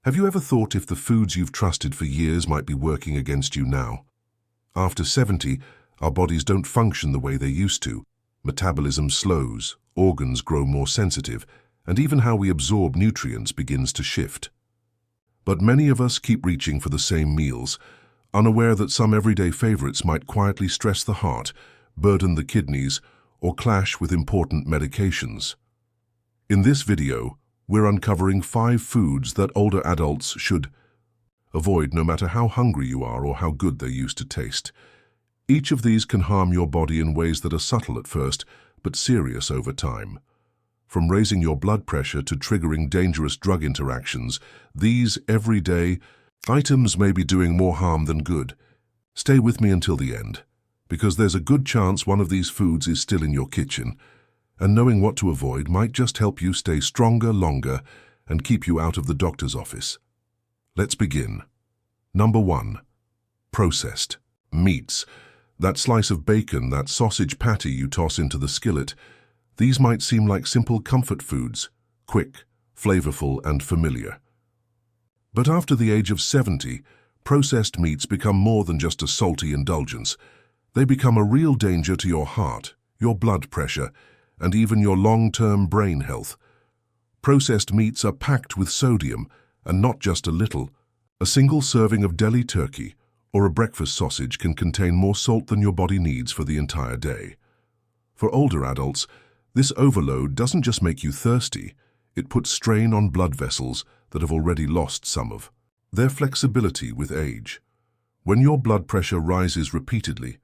Have you ever thought if the foods you've trusted for years might be working against you now? After 70, our bodies don't function the way they used to. Metabolism slows, organs grow more sensitive, and even how we absorb nutrients begins to shift. But many of us keep reaching for the same meals, unaware that some everyday favorites might quietly stress the heart, burden the kidneys, or clash with important medications. In this video, we're uncovering 5 foods that older adults should avoid no matter how hungry you are or how good they used to taste. Each of these can harm your body in ways that are subtle at first, but serious over time. From raising your blood pressure to triggering dangerous drug interactions, these everyday items may be doing more harm than good. Stay with me until the end, because there's a good chance one of these foods is still in your kitchen, and knowing what to avoid might just help you stay stronger longer and keep you out of the doctor's office. Let's begin. Number 1. Processed meats. That slice of bacon, that sausage patty you toss into the skillet. These might seem like simple comfort foods, quick, flavorful, and familiar. But after the age of 70, processed meats become more than just a salty indulgence. They become a real danger to your heart, your blood pressure, and even your long-term brain health. Processed meats are packed with sodium, and not just a little. A single serving of deli turkey or a breakfast sausage can contain more salt than your body needs for the entire day. For older adults, this overload doesn't just make you thirsty, it puts strain on blood vessels that have already lost some of their flexibility with age. When your blood pressure rises repeatedly,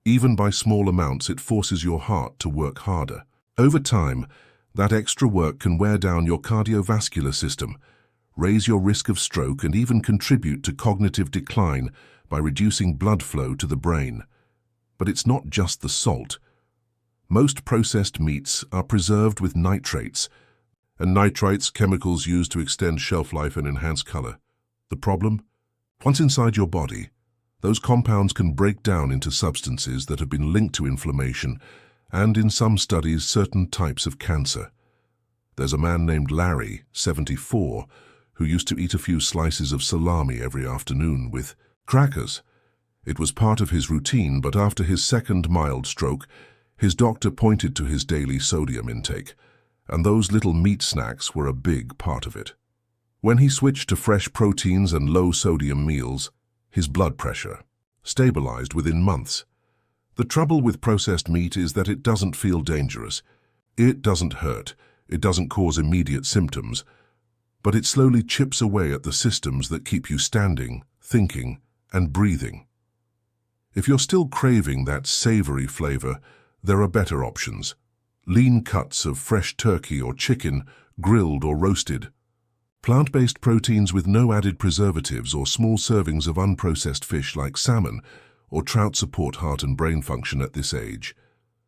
even by small amounts, it forces your heart to work harder. Over time, that extra work can wear down your cardiovascular system, raise your risk of stroke, and even contribute to cognitive decline by reducing blood flow to the brain. But it's not just the salt. Most processed meats are preserved with nitrates, and nitrates, chemicals used to extend shelf life and enhance color. The problem? Once inside your body, those compounds can break down into substances that have been linked to inflammation and, in some studies, certain types of cancer. There's a man named Larry, 74, who used to eat a few slices of salami every afternoon with crackers. It was part of his routine, but after his second mild stroke, his doctor pointed to his daily sodium intake, and those little meat snacks were a big part of it. When he switched to fresh proteins and low-sodium meals, his blood pressure stabilized within months. The trouble with processed meat is that it doesn't feel dangerous. It doesn't hurt. It doesn't cause immediate symptoms. But it slowly chips away at the systems that keep you standing, thinking, and breathing. If you're still craving that savory flavor, there are better options. Lean cuts of fresh turkey or chicken, grilled or roasted. Plant-based proteins with no added preservatives or small servings of unprocessed fish like salmon or trout support heart and brain function at this age.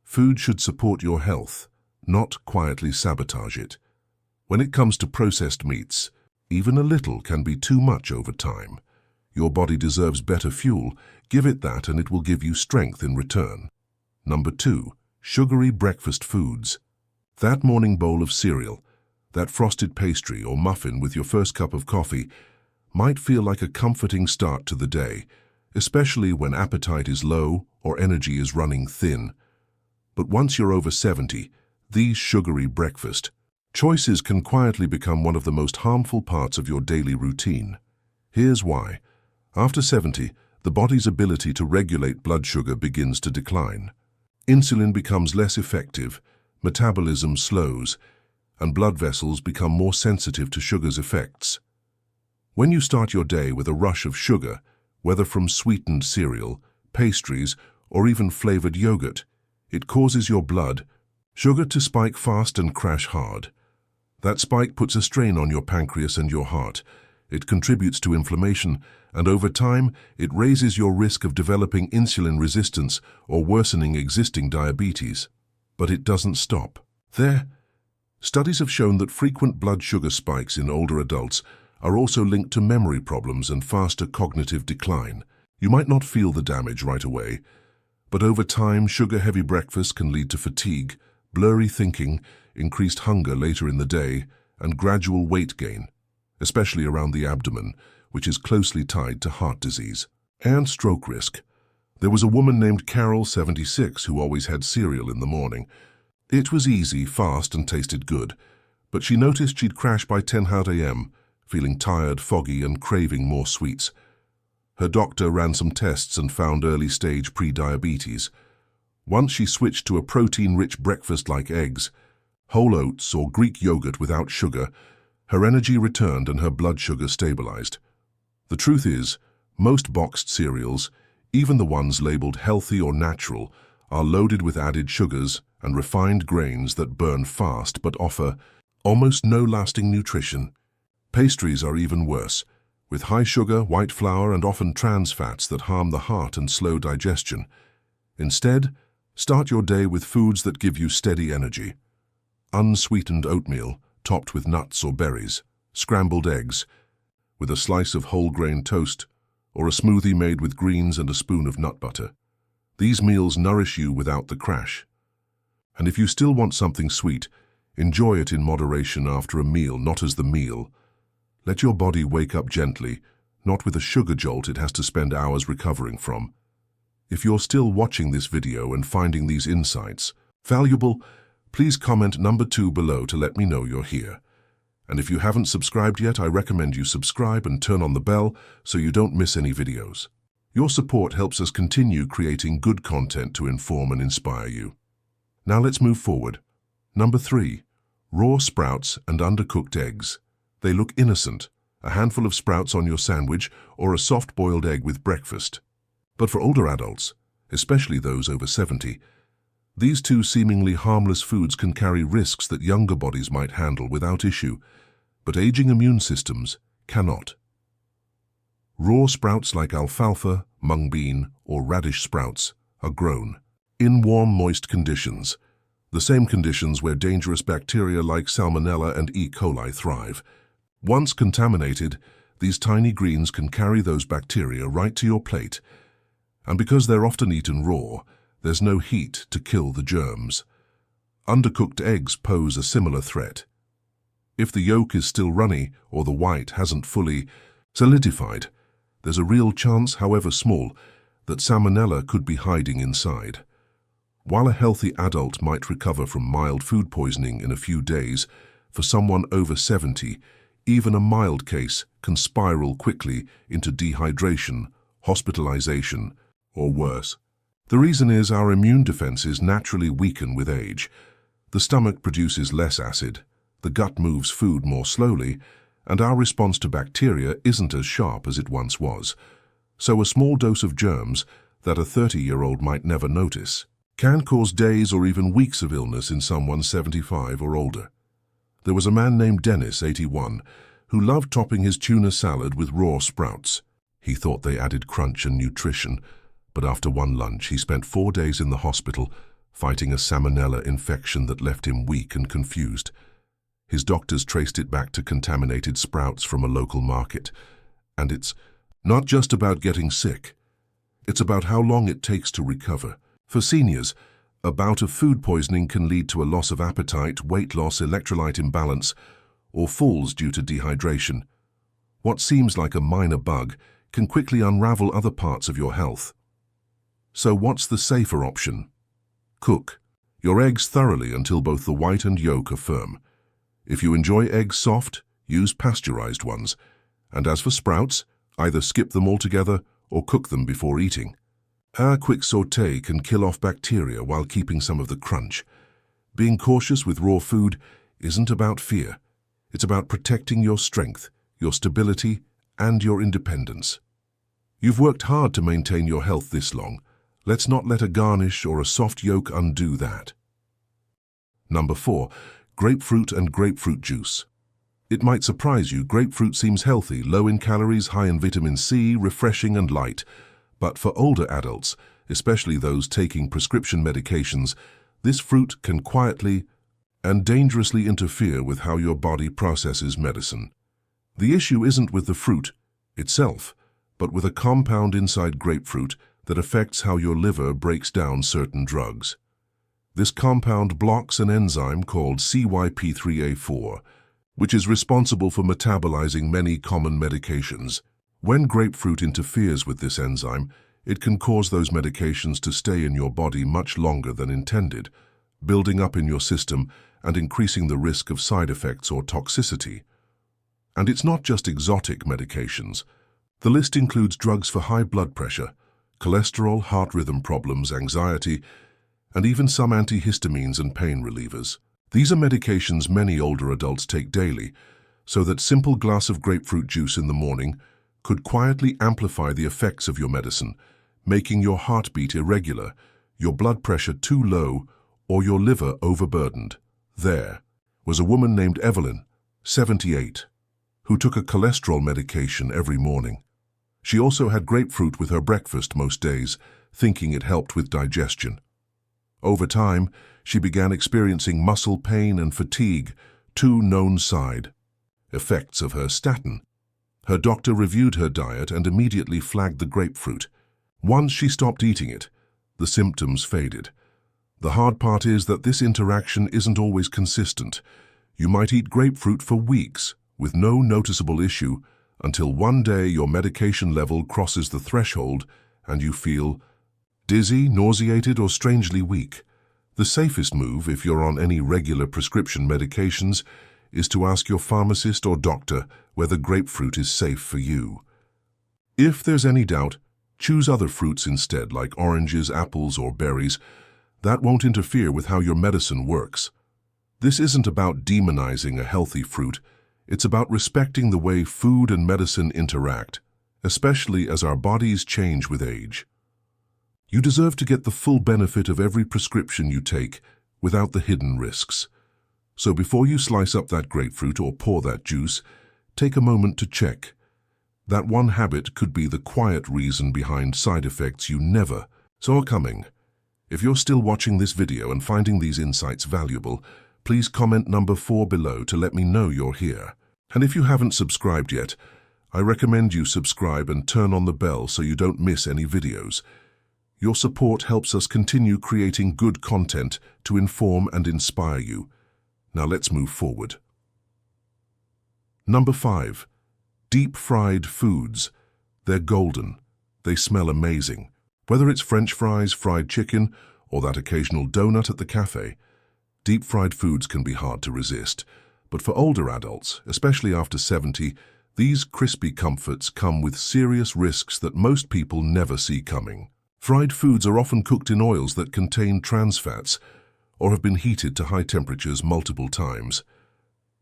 Food should support your health, not quietly sabotage it. When it comes to processed meats, even a little can be too much over time. Your body deserves better fuel. Give it that and it will give you strength in return. Number 2, sugary breakfast foods. That morning bowl of cereal, that frosted pastry or muffin with your first cup of coffee might feel like a comforting start to the day, especially when appetite is low or energy is running thin. But once you're over 70, these sugary breakfast choices can quietly become one of the most harmful parts of your daily routine. Here's why. After 70, the body's ability to regulate blood sugar begins to decline. Insulin becomes less effective, metabolism slows, and blood vessels become more sensitive to sugar's effects. When you start your day with a rush of sugar, whether from sweetened cereal, pastries, or even flavored yogurt, it causes your blood sugar to spike fast and crash hard. That spike puts a strain on your pancreas and your heart. It contributes to inflammation, and over time, it raises your risk of developing insulin resistance or worsening existing diabetes. But it doesn't stop there. Studies have shown that frequent blood sugar spikes in older adults are also linked to memory problems and faster cognitive decline. You might not feel the damage right away, but over time, sugar-heavy breakfast can lead to fatigue, blurry thinking, increased hunger later in the day, and gradual weight gain. especially around the abdomen, which is closely tied to heart disease and stroke risk. There was a woman named Carol, 76, who always had cereal in the morning. It was easy, fast, and tasted good, but she noticed she'd crash by 10 a.m., feeling tired, foggy, and craving more sweets. Her doctor ran some tests and found early-stage pre-diabetes. Once she switched to a protein-rich breakfast like eggs, whole oats, or Greek yogurt without sugar, her energy returned and her blood sugar stabilized. The truth is, most boxed cereals, even the ones labeled healthy or natural, are loaded with added sugars and refined grains that burn fast but offer almost no lasting nutrition. Pastries are even worse, with high sugar, white flour, and often trans fats that harm the heart and slow digestion. Instead, start your day with foods that give you steady energy. Unsweetened oatmeal, topped with nuts or berries, scrambled eggs, with a slice of whole grain toast, or a smoothie made with greens and a spoon of nut butter. These meals nourish you without the crash. And if you still want something sweet, enjoy it in moderation after a meal, not as the meal. Let your body wake up gently, not with a sugar jolt it has to spend hours recovering from. If you're still watching this video and finding these insights valuable, please comment number 2 below to let me know you're here. And if you haven't subscribed yet, I recommend you subscribe and turn on the bell so you don't miss any videos. Your support helps us continue creating good content to inform and inspire you. Now let's move forward. Number 3. Raw sprouts and undercooked eggs. They look innocent, a handful of sprouts on your sandwich or a soft-boiled egg with breakfast. But for older adults, especially those over 70, these two seemingly harmless foods can carry risks that younger bodies might handle without issue, but aging immune systems cannot. Raw sprouts like alfalfa, mung bean, or radish sprouts are grown in warm, moist conditions, the same conditions where dangerous bacteria like Salmonella and E. coli thrive. Once contaminated, these tiny greens can carry those bacteria right to your plate, and because they're often eaten raw, there's no heat to kill the germs. Undercooked eggs pose a similar threat. If the yolk is still runny or the white hasn't fully solidified, there's a real chance, however small, that Salmonella could be hiding inside. While a healthy adult might recover from mild food poisoning in a few days, for someone over 70, even a mild case can spiral quickly into dehydration, hospitalization, or worse. The reason is our immune defenses naturally weaken with age. The stomach produces less acid, the gut moves food more slowly, and our response to bacteria isn't as sharp as it once was. So a small dose of germs that a 30-year-old might never notice can cause days or even weeks of illness in someone 75 or older. There was a man named Dennis, 81, who loved topping his tuna salad with raw sprouts. He thought they added crunch and nutrition, but after one lunch he spent 4 days in the hospital fighting a salmonella infection that left him weak and confused. His doctors traced it back to contaminated sprouts from a local market. And it's not just about getting sick. It's about how long it takes to recover. For seniors, a bout of food poisoning can lead to a loss of appetite, weight loss, electrolyte imbalance, or falls due to dehydration. What seems like a minor bug can quickly unravel other parts of your health. So what's the safer option? Cook your eggs thoroughly until both the white and yolk are firm. If you enjoy eggs soft, use pasteurized ones. And as for sprouts, either skip them altogether or cook them before eating. A quick sauté can kill off bacteria while keeping some of the crunch. Being cautious with raw food isn't about fear. It's about protecting your strength, your stability, and your independence. You've worked hard to maintain your health this long. Let's not let a garnish or a soft yolk undo that. Number 4. Grapefruit and grapefruit juice. It might surprise you, grapefruit seems healthy, low in calories, high in vitamin C, refreshing and light. But for older adults, especially those taking prescription medications, this fruit can quietly and dangerously interfere with how your body processes medicine. The issue isn't with the fruit itself, but with a compound inside grapefruit that affects how your liver breaks down certain drugs. This compound blocks an enzyme called CYP3A4, which is responsible for metabolizing many common medications. When grapefruit interferes with this enzyme, it can cause those medications to stay in your body much longer than intended, building up in your system and increasing the risk of side effects or toxicity. And it's not just exotic medications. The list includes drugs for high blood pressure, cholesterol, heart rhythm problems, anxiety, and even some antihistamines and pain relievers. These are medications many older adults take daily, so that simple glass of grapefruit juice in the morning could quietly amplify the effects of your medicine, making your heartbeat irregular, your blood pressure too low, or your liver overburdened. There was a woman named Evelyn, 78, who took a cholesterol medication every morning. She also had grapefruit with her breakfast most days, thinking it helped with digestion. Over time, she began experiencing muscle pain and fatigue, two known side effects of her statin. Her doctor reviewed her diet and immediately flagged the grapefruit. Once she stopped eating it, the symptoms faded. The hard part is that this interaction isn't always consistent. You might eat grapefruit for weeks with no noticeable issue until one day your medication level crosses the threshold and you feel dizzy, nauseated, or strangely weak. The safest move, if you're on any regular prescription medications, is to ask your pharmacist or doctor whether grapefruit is safe for you. If there's any doubt, choose other fruits instead, like oranges, apples, or berries. That won't interfere with how your medicine works. This isn't about demonizing a healthy fruit. It's about respecting the way food and medicine interact, especially as our bodies change with age. You deserve to get the full benefit of every prescription you take without the hidden risks. So before you slice up that grapefruit or pour that juice, take a moment to check. That one habit could be the quiet reason behind side effects you never saw coming. If you're still watching this video and finding these insights valuable, please comment number 4 below to let me know you're here. And if you haven't subscribed yet, I recommend you subscribe and turn on the bell so you don't miss any videos. Your support helps us continue creating good content to inform and inspire you. Now let's move forward. Number 5. Deep-fried foods. They're golden. They smell amazing. Whether it's French fries, fried chicken, or that occasional donut at the cafe, deep-fried foods can be hard to resist. But for older adults, especially after 70, these crispy comforts come with serious risks that most people never see coming. Fried foods are often cooked in oils that contain trans fats or have been heated to high temperatures multiple times.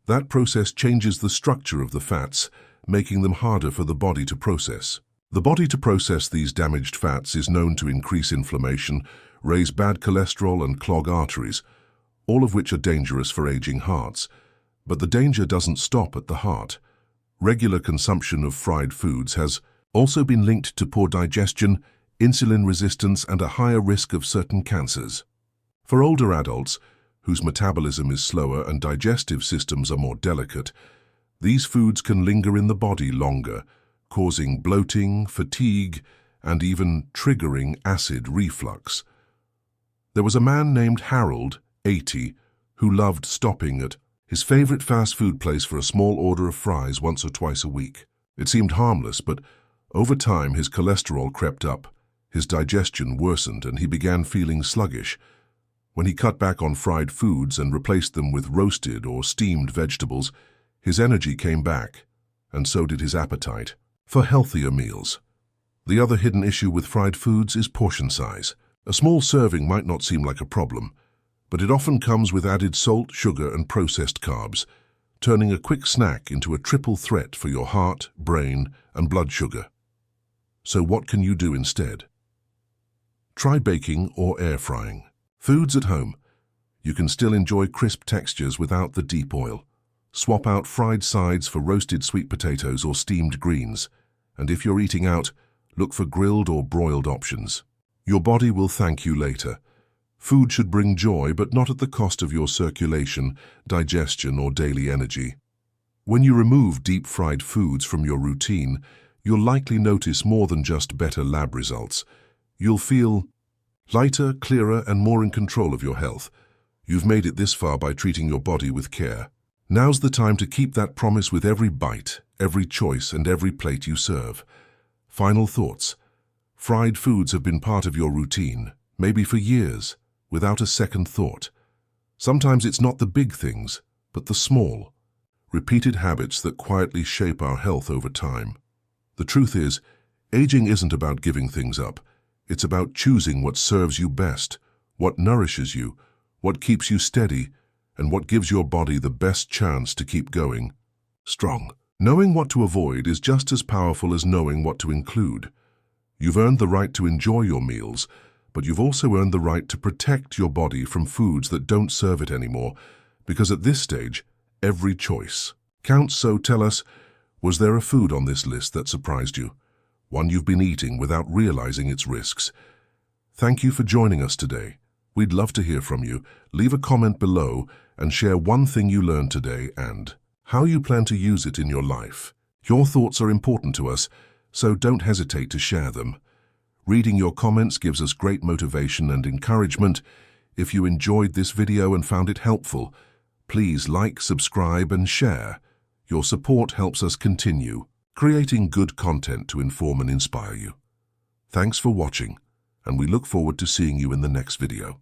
That process changes the structure of the fats, making them harder for the body to process. The body to process these damaged fats is known to increase inflammation, raise bad cholesterol, and clog arteries, all of which are dangerous for aging hearts. But the danger doesn't stop at the heart. Regular consumption of fried foods has also been linked to poor digestion, insulin resistance, and a higher risk of certain cancers. For older adults, whose metabolism is slower and digestive systems are more delicate, these foods can linger in the body longer, causing bloating, fatigue, and even triggering acid reflux. There was a man named Harold, 80, who loved stopping at his favorite fast food place for a small order of fries once or twice a week. It seemed harmless, but over time his cholesterol crept up, his digestion worsened, and he began feeling sluggish. When he cut back on fried foods and replaced them with roasted or steamed vegetables, his energy came back, and so did his appetite for healthier meals. The other hidden issue with fried foods is portion size. A small serving might not seem like a problem, but it often comes with added salt, sugar, and processed carbs, turning a quick snack into a triple threat for your heart, brain, and blood sugar. So what can you do instead? Try baking or air frying. Foods at home. You can still enjoy crisp textures without the deep oil. Swap out fried sides for roasted sweet potatoes or steamed greens. And if you're eating out, look for grilled or broiled options. Your body will thank you later. Food should bring joy, but not at the cost of your circulation, digestion, or daily energy. When you remove deep-fried foods from your routine, you'll likely notice more than just better lab results. You'll feel lighter, clearer, and more in control of your health. You've made it this far by treating your body with care. Now's the time to keep that promise with every bite, every choice, and every plate you serve. Final thoughts. Fried foods have been part of your routine, maybe for years, without a second thought. Sometimes it's not the big things, but the small, repeated habits that quietly shape our health over time. The truth is, aging isn't about giving things up. It's about choosing what serves you best, what nourishes you, what keeps you steady, and what gives your body the best chance to keep going strong. Knowing what to avoid is just as powerful as knowing what to include. You've earned the right to enjoy your meals, but you've also earned the right to protect your body from foods that don't serve it anymore, because at this stage, every choice counts. So tell us, was there a food on this list that surprised you? One you've been eating without realizing its risks? Thank you for joining us today. We'd love to hear from you. Leave a comment below and share one thing you learned today and how you plan to use it in your life. Your thoughts are important to us, so don't hesitate to share them. Reading your comments gives us great motivation and encouragement. If you enjoyed this video and found it helpful, please like, subscribe, and share. Your support helps us continue creating good content to inform and inspire you. Thanks for watching, and we look forward to seeing you in the next video.